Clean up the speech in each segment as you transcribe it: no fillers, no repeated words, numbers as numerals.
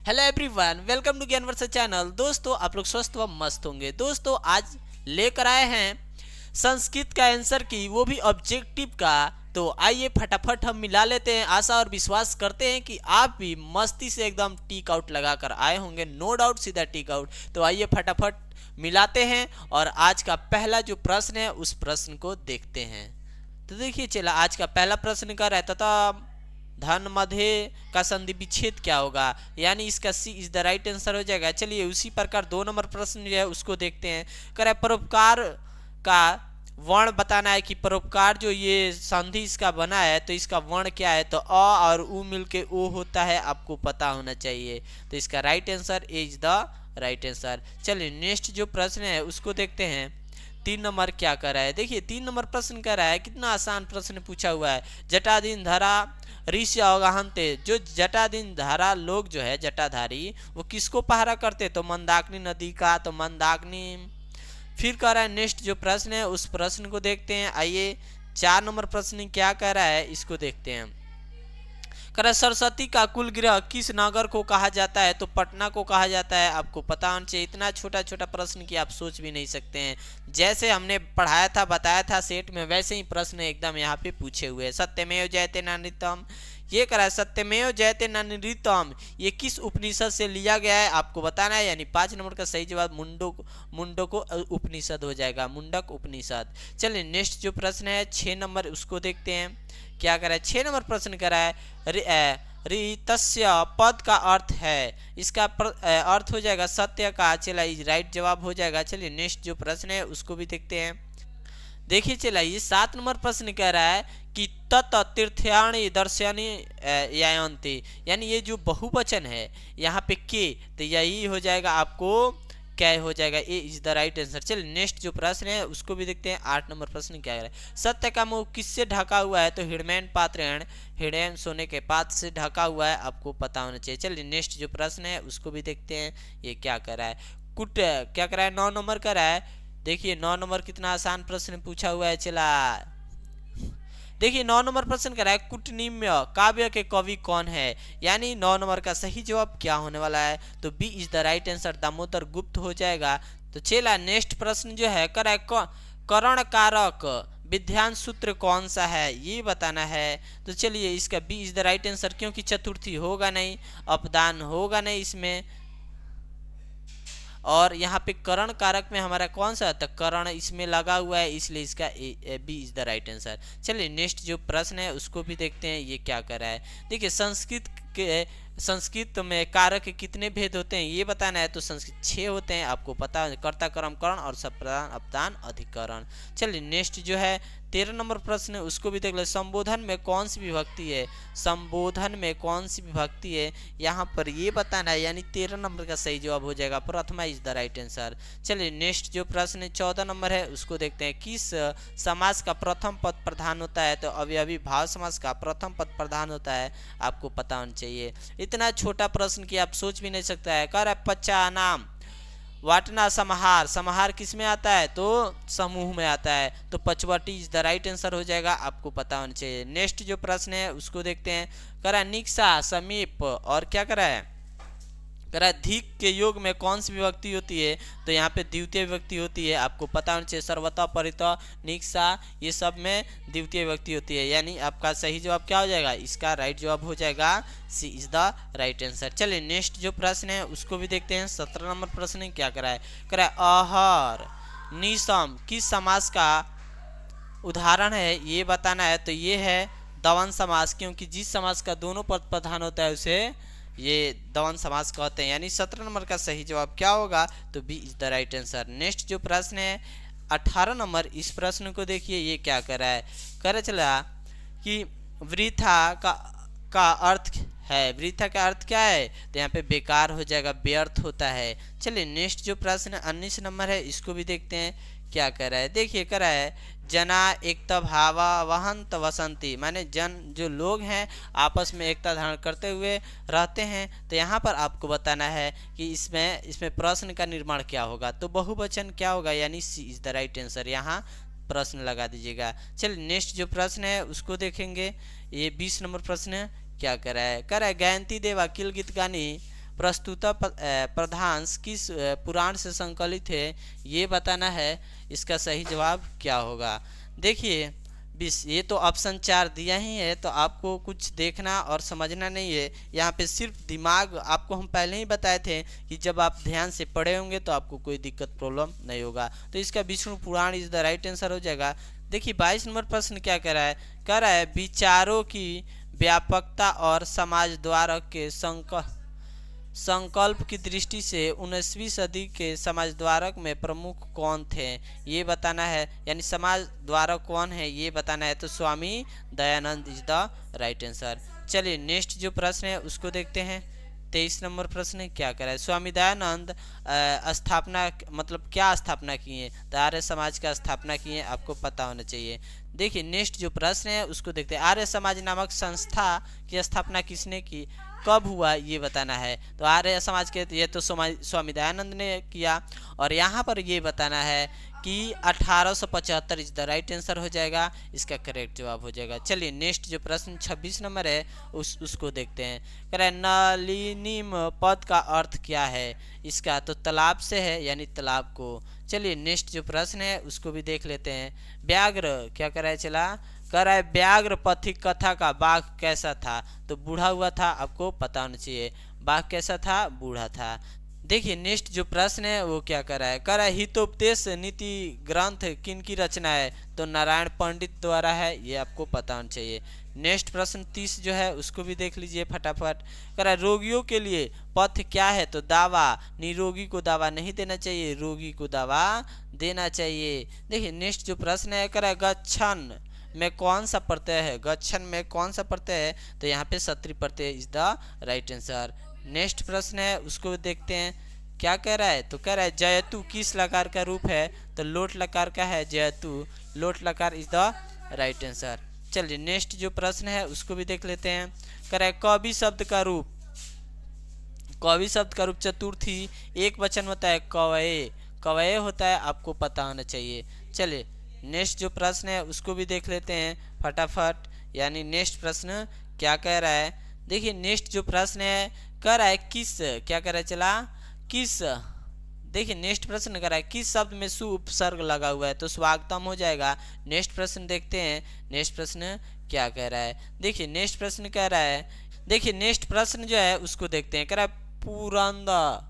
Hello everyone, welcome to Gyanverse channel. दोस्तों, आप लोग स्वस्थ व मस्त होंगे। दोस्तों, आज लेकर आए हैं संस्कृत का आंसर की, वो भी ऑब्जेक्टिव का। तो आइए फटाफट हम मिला लेते हैं। आशा और विश्वास करते हैं कि आप भी मस्ती से एकदम टिक आउट लगा कर आए होंगे, नो डाउट सीधा टिक आउट। तो आइए फटाफट मिलाते हैं और आज का पहला जो प्रश्न है उस प्रश्न को देखते हैं। तो देखिए, चला आज का पहला प्रश्न का रहता था धन मध्य का संधि विच्छेद क्या होगा, यानी इसका सी इज द राइट आंसर हो जाएगा। चलिए उसी प्रकार 2 नंबर प्रश्न जो है उसको देखते हैं। करे परोपकार का वर्ण बताना है कि परोपकार जो ये संधि इसका बना है तो इसका वर्ण क्या है। तो अ और उ मिलके ओ होता है, आपको पता होना चाहिए। तो इसका right answer is the right answer. चलिए नेक्स्ट जो प्रश्न है उसको देखते हैं। 3 नंबर क्या कर रहा है, देखिए 3 नंबर प्रश्न कर रहा है, कितना आसान प्रश्न पूछा हुआ है। जटाधीन धरा ऋषि अवगाहनते, जो जटाधीन धारा लोग जो है जटाधारी, वो किसको पहरा करते, तो मंदाकिनी नदी का। तो मंदाकिनी। फिर कह रहा है नेक्स्ट जो प्रश्न है उस प्रश्न को देखते हैं। आइए 4 नंबर प्रश्न क्या कह रहा है इसको देखते हैं। कर सरस्वती का कुल गृह किस नगर को कहा जाता है, तो पटना को कहा जाता है। आपको पता होना चाहिए। इतना छोटा छोटा प्रश्न की आप सोच भी नहीं सकते हैं। जैसे हमने पढ़ाया था, बताया था सेट में, वैसे ही प्रश्न एकदम यहाँ पे पूछे हुए हैं। सत्यमेव जयते नानृतम, ये करा है सत्यमेव जयते नानृतम, ये किस उपनिषद से लिया गया है आपको बताना है। यानी 5 नंबर का सही जवाब मुंडको उपनिषद हो जाएगा, मुंडक उपनिषद। चलिए नेक्स्ट जो प्रश्न है 6 नंबर उसको देखते हैं। क्या करा है 6 नंबर प्रश्न करा है ऋतस्य पद का अर्थ है, इसका अर्थ हो जाएगा सत्य का। चला राइट जवाब हो जाएगा। चलिए नेक्स्ट जो प्रश्न है उसको भी देखते हैं। देखिए चला ये 7 नंबर प्रश्न कह रहा है कि तत् तीर्थयाणी दर्शनी यायन्ति, यानी ये जो बहुवचन है यहाँ पे के, तो यही हो जाएगा आपको क्या हो जाएगा, ए इज द राइट आंसर। चलिए नेक्स्ट जो प्रश्न है उसको भी देखते हैं। 8 नंबर प्रश्न क्या है, सत्य का मुंह किससे ढका हुआ है, तो हिरण्यन पात्रेण, हिरण्यन सोने के पात्र से ढका हुआ है, आपको पता होना चाहिए। चलिए नेक्स्ट जो प्रश्न है उसको भी देखते हैं। ये क्या कर रहा है, कुट क्या कर रहा है, 9 नंबर का रहा है। देखिए 9 नंबर कितना आसान प्रश्न पूछा हुआ है। चला देखिए 9 नंबर प्रश्न कर रहा है कुटनिम्य काव्य के कवि कौन है, यानी 9 नंबर का सही जवाब क्या होने वाला है, तो B is the right answer, Damodar Gupta हो जाएगा। तो चला नेक्स्ट प्रश्न जो है कर करण कारक विध्यान सूत्र कौन सा है, ये बताना है। तो चलिए इसका B is the right answer, क्योंकि चतुर्थी होगा नहीं, अपदान होगा नहीं इसमें, और यहाँ पे करण कारक में हमारा कौन सा था, करण इसमें लगा हुआ है, इसलिए इसका B is the right answer. चलिए नेक्स्ट जो प्रश्न है उसको भी देखते हैं। ये क्या कर रहा है, देखिए संस्कृत में कारक के कितने भेद होते हैं ये बताना है। तो संस्कृत 6 होते हैं, आपको पता है, कर्ता कर्म करण और सप्रदान अपदान अधिकरण। चलिए नेक्स्ट जो है 13 नंबर प्रश्न है उसको भी देख ले। संबोधन में कौन सी विभक्ति है, संबोधन में कौन सी विभक्ति है यहाँ पर ये बताना है, यानी 13 नंबर का सही जवाब हो जाएगा, प्रथमा इज द राइट आंसर। चलिए नेक्स्ट जो प्रश्न 14 नंबर है उसको देखते हैं। किस समास का प्रथम पद प्रधान होता है, तो अवयवी भाव समास का प्रथम पद प्रधान होता है, आपको पता होना चाहिए। इतना छोटा प्रश्न की आप सोच भी नहीं सकता है। कह रहा है पच्चा नाम वाटना समाहार, समाहार किस में आता है, तो समूह में आता है, तो पचवटी इज द राइट आंसर हो जाएगा, आपको पता होना चाहिए। नेक्स्ट जो प्रश्न है उसको देखते हैं। करा निक्सा समीप और क्या करा है, करा धिक के योग में कौन सी विभक्ति होती है, तो यहाँ पे द्वितीय विभक्ति होती है, आपको पता होना चाहिए। सर्वता परिता निक्सा ये सब में द्वितीय विभक्ति होती है, यानी आपका सही जवाब क्या हो जाएगा, इसका राइट जवाब हो जाएगा सी इज द राइट आंसर। चलिए नेक्स्ट जो प्रश्न है उसको भी देखते हैं। 17 नंबर प्रश्न क्या करा है, करा आहर निसम किस समास का उदाहरण है ये बताना है। तो ये है दवन समास, क्योंकि जिस समास का दोनों पद प्रधान होता है उसे ये दवन समास कहते हैं, यानी 17 नंबर का सही जवाब क्या होगा, तो B is the right answer. Next जो प्रश्न है 18 नंबर, इस प्रश्न को देखिए। ये क्या कर रहा है, कर चला कि वृथा का अर्थ है, वृथा का अर्थ क्या है, तो यहाँ पे बेकार हो जाएगा, व्यर्थ होता है। चलिए नेक्स्ट जो प्रश्न 19 नंबर है इसको भी देखते हैं। क्या कर रहा है, देखिए कर रहा है जना एकता भावा वहंत वसंती, माने जन जो लोग हैं आपस में एकता धारण करते हुए रहते हैं। तो यहाँ पर आपको बताना है कि इसमें प्रश्न का निर्माण क्या होगा, तो बहुवचन क्या होगा, यानी C is the right answer, यहाँ प्रश्न लगा दीजिएगा। चलिए नेक्स्ट जो प्रश्न है उसको देखेंगे। ये 20 नंबर प्रश्न है। क्या कर रहा है, कर रहा है गायंती देवा किल गीत गानी प्रस्तुत प्रधांश किस पुराण से संकलित है ये बताना है। इसका सही जवाब क्या होगा। देखिए ये तो ऑप्शन 4 दिया ही है, तो आपको कुछ देखना और समझना नहीं है। यहाँ पे सिर्फ दिमाग, आपको हम पहले ही बताए थे कि जब आप ध्यान से पढ़े होंगे तो आपको कोई दिक्कत प्रॉब्लम नहीं होगा। तो इसका विष्णु पुराण इज द राइट आंसर हो जाएगा। देखिए 22 नंबर प्रश्न क्या कह रहा है विचारों की व्यापकता और समाज द्वारा के संकल्प की दृष्टि से 19वीं सदी के समाज द्वारक में प्रमुख कौन थे ये बताना है, यानी समाज द्वारक कौन है ये बताना है। तो Swami Dayanand is the right answer. चलिए नेक्स्ट जो प्रश्न है उसको देखते हैं। 23 नंबर प्रश्न क्या कह रहा है स्वामी दयानंद स्थापना मतलब क्या स्थापना किए, तो आर्य समाज का स्थापना किए, आपको पता होना चाहिए। देखिए नेक्स्ट जो प्रश्न है उसको देखते हैं। आर्य समाज नामक संस्था की स्थापना किसने की, कब हुआ ये बताना है। तो आर्य समाज के ये तो स्वामी दयानंद ने किया, और यहाँ पर ये बताना है कि 1875 इज द राइट आंसर हो जाएगा, इसका करेक्ट जवाब हो जाएगा। चलिए नेक्स्ट जो प्रश्न 26 नंबर है उसको देखते हैं। कह रहा है नलिनीम पद का अर्थ क्या है, इसका तो तालाब से है, यानी तालाब को। चलिए नेक्स्ट जो प्रश्न है उसको भी देख लेते हैं। व्याघ्र क्या कह रहा है चला, कह रहा है व्याघ्र पथिक कथा का बाघ कैसा था, तो बूढ़ा हुआ था, आपको पता होना चाहिए। बाघ कैसा था, बूढ़ा था। देखिए नेक्स्ट जो प्रश्न है वो क्या कर रहा है, कह रहा है हितोपदेश नीति ग्रंथ किन की रचना है, तो नारायण पंडित द्वारा है, ये आपको पता होना चाहिए। नेक्स्ट प्रश्न 30 जो है उसको भी देख लीजिए फटाफट। कह रहा है रोगियों के लिए पथ क्या है, तो दावा, निरोगी को दावा नहीं देना चाहिए, रोगी को दावा देना चाहिए। देखिए नेक्स्ट जो प्रश्न है, कह रहा है गच्छन में कौन सा प्रत्यय है, गच्छन में कौन सा प्रत्यय है, तो यहाँ पे सत्री प्रत्यय is the right answer. Next प्रश्न है उसको देखते हैं क्या कह रहा है, तो कह रहा है जयतु किस लकार का रूप है, तो लोट लकार का है जयतु, लोट लकार इज द राइट आंसर। चलिए नेक्स्ट जो प्रश्न है उसको भी देख लेते हैं। कह रहा है कवि शब्द का रूप, कवि शब्द का रूप चतुर्थी एक वचन होता है कवये, कवये होता है, आपको पता होना चाहिए। चलिए नेक्स्ट जो प्रश्न है उसको भी देख लेते हैं फटाफट, यानी नेक्स्ट प्रश्न क्या कह रहा है। देखिए नेक्स्ट जो प्रश्न है कह रहा है किस, क्या कह रहा है चला, किस, देखिए नेक्स्ट प्रश्न कह रहा है किस शब्द में सु उपसर्ग लगा हुआ है, तो स्वागतम हो जाएगा। नेक्स्ट प्रश्न देखते हैं, नेक्स्ट प्रश्न क्या कह रहा है। देखिए नेक्स्ट प्रश्न कह रहा है, देखिए नेक्स्ट प्रश्न जो है उसको देखते हैं। कह रहा है पुरंदर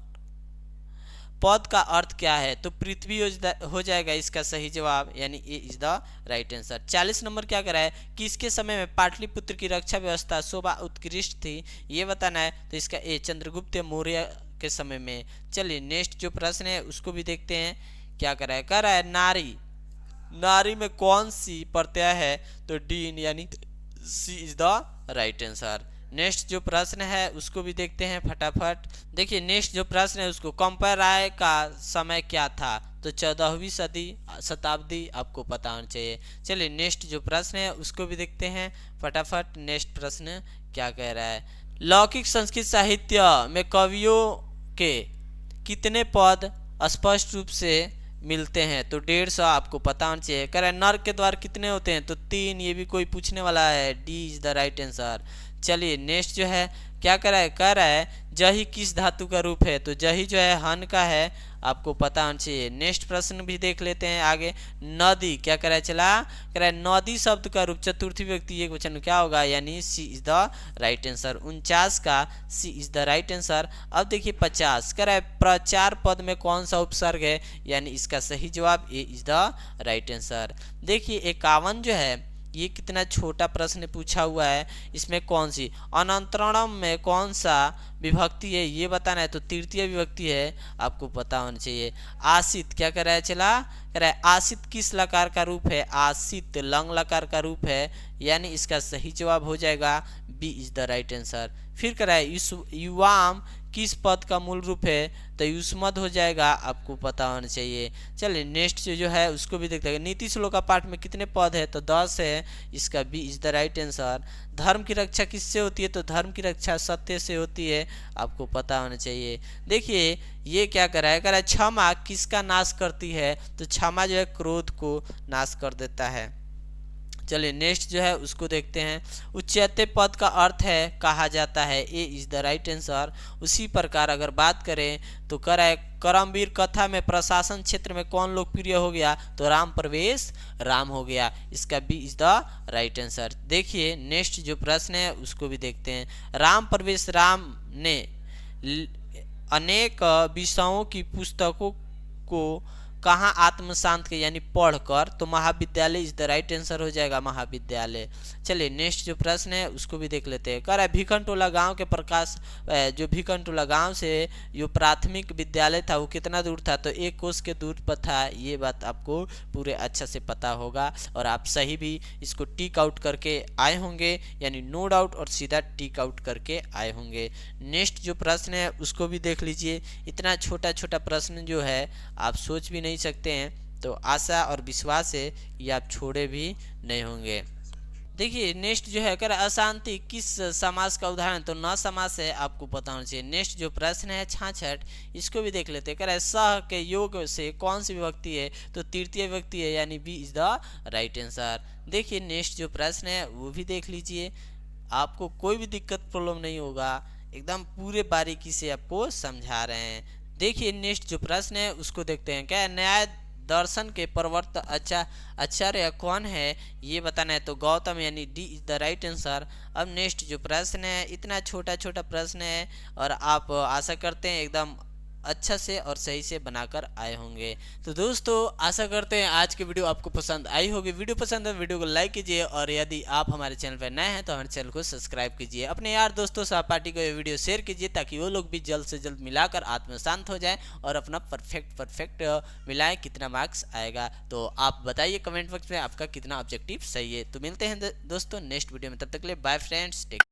पद का अर्थ क्या है, तो पृथ्वी हो जाएगा इसका सही जवाब, यानी A is the right answer. 40 number क्या कर रहा है, किसके समय में पाटलिपुत्र की रक्षा व्यवस्था शोभा उत्कृष्ट थी, ये बताना है, तो इसका ए चंद्रगुप्त मौर्य के समय में। चलिए नेक्स्ट जो प्रश्न है उसको भी देखते हैं क्या कर रहा है। कह रहा है नारी, नारी में कौन सी प्रत्यय है, तो डीन यानी C is the right answer. Next जो प्रश्न है उसको भी देखते हैं फटाफट। देखिए नेक्स्ट जो प्रश्न है उसको कंपेयर राय का समय क्या था, तो 14वीं शताब्दी, आपको पता होना चाहिए। चलिए नेक्स्ट जो प्रश्न है उसको भी देखते हैं फटाफट। नेक्स्ट प्रश्न क्या कह रहा है, लौकिक संस्कृत साहित्य में कवियों के कितने पद स्पष्ट रूप से मिलते हैं, तो 150, आपको पता होना चाहिए। कह रहा है नर के द्वार कितने होते हैं, तो 3, ये भी कोई पूछने वाला है, D is the right answer. चलिए नेक्स्ट जो है क्या कर रहा है, कह रहा है जही किस धातु का रूप है, तो जही जो है हन का है, आपको पता होना चाहिए। नेक्स्ट प्रश्न भी देख लेते हैं आगे। नदी क्या कह रहा है चला, कह रहा है नदी शब्द का रूप चतुर्थी व्यक्ति एक वचन क्या होगा, यानी C is the right answer. 49 का सी इज द राइट आंसर। अब देखिए 50 कह रहा है प्रचार पद में कौन सा उपसर्ग है, यानी इसका सही जवाब ए इज द राइट आंसर। देखिए 51 जो है ये कितना छोटा प्रश्न पूछा हुआ है, इसमें कौन सी अनंतरणम में कौन सा विभक्ति है ये बताना है, तो तृतीय विभक्ति है, आपको पता होना चाहिए। आसित क्या कर रहा है चला, कह रहा है आसित किस लकार का रूप है, आसित लंग लकार का रूप है, यानी इसका सही जवाब हो जाएगा B is the right answer. फिर कह रहा है युवाम किस पद का मूल रूप है, तो युष्मद हो जाएगा, आपको पता होना चाहिए। चलिए नेक्स्ट जो है उसको भी देखते हैं। नीति श्लोक का पाठ में कितने पद है, तो 10 है, इसका B is the right answer. धर्म की रक्षा किससे होती है, तो धर्म की रक्षा सत्य से होती है, आपको पता होना चाहिए। देखिए ये क्या कर रहा है, कह रहा है क्षमा किसका नाश करती है, तो क्षमा जो है क्रोध को नाश कर देता है। चलिए नेक्स्ट जो है उसको देखते हैं। उच्यते पद का अर्थ है कहा जाता है, ए इज द राइट आंसर। उसी प्रकार अगर बात करें तो करमवीर कथा में प्रशासन क्षेत्र में कौन लोकप्रिय हो गया, तो राम प्रवेश राम हो गया। इसका B is the right answer. देखिए नेक्स्ट जो प्रश्न है उसको भी देखते हैं। राम प्रवेश राम ने अनेक विषयों की पुस्तकों को कहाँ आत्मशांत के यानी पढ़कर, तो महाविद्यालय इज द राइट आंसर हो जाएगा, महाविद्यालय। चलिए नेक्स्ट जो प्रश्न है उसको भी देख लेते हैं। कह रहा है भिखनटोला गांव के प्रकाश जो भिखनटोला गांव से जो प्राथमिक विद्यालय था वो कितना दूर था, तो 1 कोस के दूर पर था। ये बात आपको पूरे अच्छा से पता होगा और आप सही भी इसको टिक आउट करके आए होंगे, यानी नो डाउट और सीधा टिक आउट करके आए होंगे। नेक्स्ट जो प्रश्न है उसको भी देख लीजिए। इतना छोटा छोटा प्रश्न जो है आप सोच भी नहीं सकते हैं, तो आशा और विश्वास है कि आप छोड़े भी नहीं होंगे। देखिए नेक्स्ट जो है कर अशांति किस समास का उदाहरण, तो न समास है, आपको पता होना चाहिए। नेक्स्ट जो प्रश्न है 66, इसको भी देख लेते हैं। कह रहा है सह के योग से कौन सी विभक्ति है, तो तृतीय विभक्ति है, यानी B is the right answer. देखिए नेक्स्ट जो प्रश्न है वो भी देख लीजिए, आपको कोई भी दिक्कत प्रॉब्लम नहीं होगा, एकदम पूरे बारीकी से आपको समझा रहे हैं। देखिए नेक्स्ट जो प्रश्न है उसको देखते हैं। क्या है, न्याय दर्शन के प्रवर्तक आचार्य कौन है, ये बताना है, तो गौतम, यानी D is the right answer. अब नेक्स्ट जो प्रश्न है, इतना छोटा छोटा प्रश्न है और आप आशा करते हैं एकदम अच्छा से और सही से बनाकर आए होंगे। तो दोस्तों आशा करते हैं आज की वीडियो आपको पसंद आई होगी। वीडियो पसंद है वीडियो को लाइक कीजिए और यदि आप हमारे चैनल पर नए हैं तो हमारे चैनल को सब्सक्राइब कीजिए। अपने यार दोस्तों सहपाठी को ये वीडियो शेयर कीजिए ताकि वो लोग भी जल्द से जल्द मिलाकर आत्मशांत हो जाए और अपना परफेक्ट मिलाएं। कितना मार्क्स आएगा तो आप बताइए कमेंट बॉक्स में आपका कितना ऑब्जेक्टिव सही है। तो मिलते हैं दोस्तों नेक्स्ट वीडियो में, तब तक के लिए बाय फ्रेंड्स, टेक